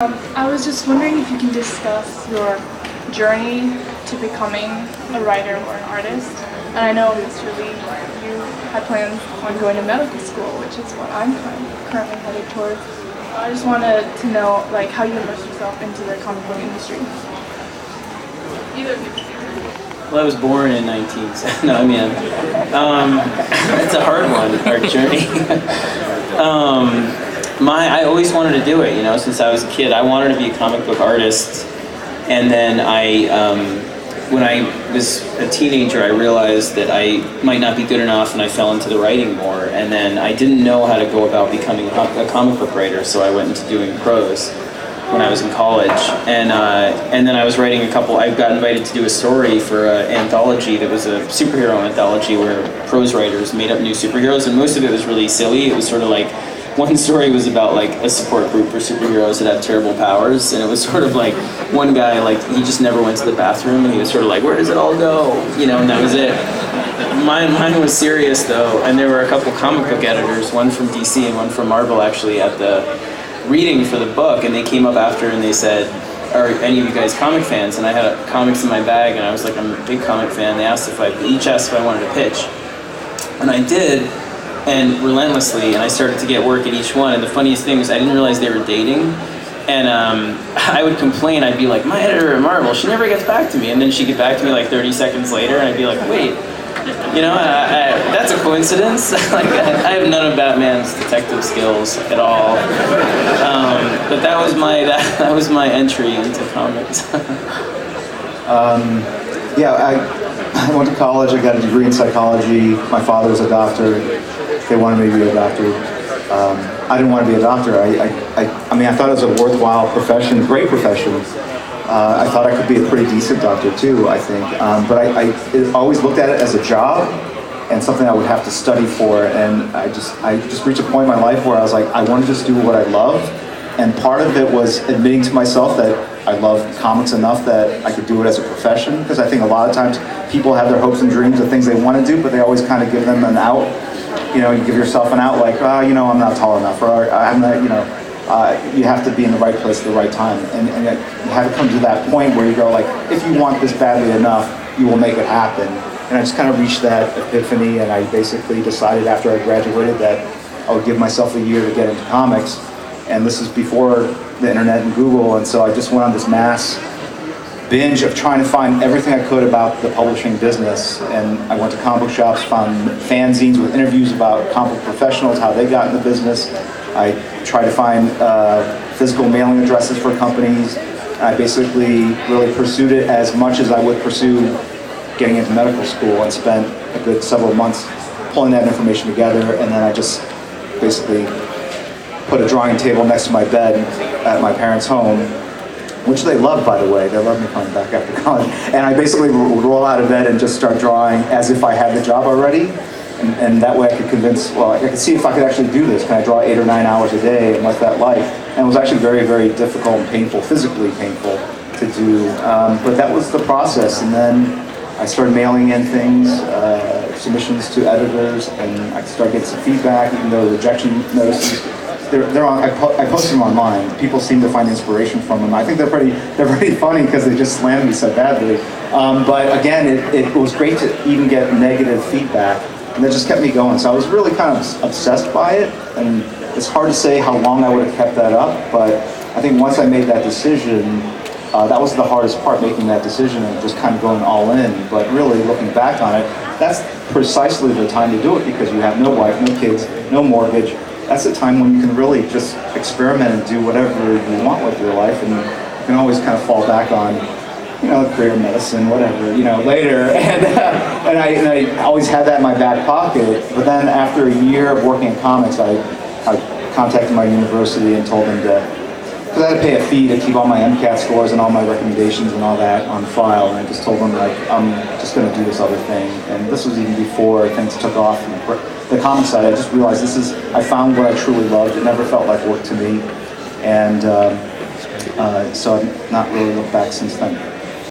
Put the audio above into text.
I was just wondering if you can discuss your journey to becoming a writer or an artist. And I know, Mr. Lee, you had plans on going to medical school, which is what I'm currently headed towards. I just wanted to know, like, how you immersed yourself into the comic book industry. Either of you. Well, I was born in 19... No, I mean, it's a hard one, our journey. I always wanted to do it, you know, since I was a kid. I wanted to be a comic book artist, and then when I was a teenager, I realized that I might not be good enough, and I fell into the writing more, and then I didn't know how to go about becoming a comic book writer, so I went into doing prose when I was in college, and then I was writing I got invited to do a story for an anthology that was a superhero anthology where prose writers made up new superheroes, and most of it was really silly. It was sort of like, one story was about like a support group for superheroes that have terrible powers, and it was sort of like one guy, like, he just never went to the bathroom, and he was sort of like, where does it all go? You know, and that was it. Mine was serious though, and there were a couple comic book editors, one from DC and one from Marvel actually, at the reading for the book, and they came up after and they said, are any of you guys comic fans? And I had comics in my bag, and I was like, I'm a big comic fan. They each asked if I wanted to pitch, and I did. And relentlessly, and I started to get work at each one. And the funniest thing was I didn't realize they were dating. And I would complain. I'd be like, my editor at Marvel, she never gets back to me. And then she'd get back to me like 30 seconds later, and I'd be like, wait, you know, that's a coincidence. Like, I have none of Batman's detective skills at all. But that was my entry into comics. I went to college. I got a degree in psychology. My father was a doctor. They wanted me to be a doctor. I didn't want to be a doctor. I mean, I thought it was a worthwhile profession, great profession. I thought I could be a pretty decent doctor too, I think. But I always looked at it as a job and something I would have to study for. And I just reached a point in my life where I was like, I want to just do what I love. And part of it was admitting to myself that I love comics enough that I could do it as a profession. Because I think a lot of times people have their hopes and dreams of things they want to do, but they always kind of give them an out. You know, you give yourself an out, like, you know, I'm not tall enough, or I'm not, you know, you have to be in the right place at the right time. And you have to come to that point where you go, like, if you want this badly enough, you will make it happen. And I just kind of reached that epiphany, and I basically decided after I graduated that I would give myself a year to get into comics. And this is before the internet and Google, and so I just went on this mass binge of trying to find everything I could about the publishing business. And I went to comic book shops, found fanzines with interviews about comic book professionals, how they got in the business. I tried to find physical mailing addresses for companies. I basically really pursued it as much as I would pursue getting into medical school, and spent a good several months pulling that information together. And then I just basically put a drawing table next to my bed at my parents' home, which they loved, by the way. They loved me coming back after college. And I basically would roll out of bed and just start drawing as if I had the job already. And that way I could see if I could actually do this. Can I draw 8 or 9 hours a day, and what's that like? And it was actually very, very difficult and painful, physically painful to do. But that was the process. And then I started mailing in things, submissions to editors, and I started getting some feedback, even though the rejection notices, they're on. I post them online. People seem to find inspiration from them. I think they're pretty funny because they just slammed me so badly. But again, it was great to even get negative feedback, and that just kept me going. So I was really kind of obsessed by it, and it's hard to say how long I would have kept that up. But I think once I made that decision, that was the hardest part, making that decision and just kind of going all in. But really, looking back on it, that's precisely the time to do it, because you have no wife, no kids, no mortgage. That's the time when you can really just experiment and do whatever you want with your life, and you can always kind of fall back on, you know, career medicine, whatever, you know, later. And I always had that in my back pocket. But then after a year of working in comics, I contacted my university and told them that, because I had to pay a fee to keep all my MCAT scores and all my recommendations and all that on file, and I just told them, like, I'm just going to do this other thing. And this was even before things took off in the comic side. I just realized I found what I truly loved. It never felt like work to me, and so I've not really looked back since then.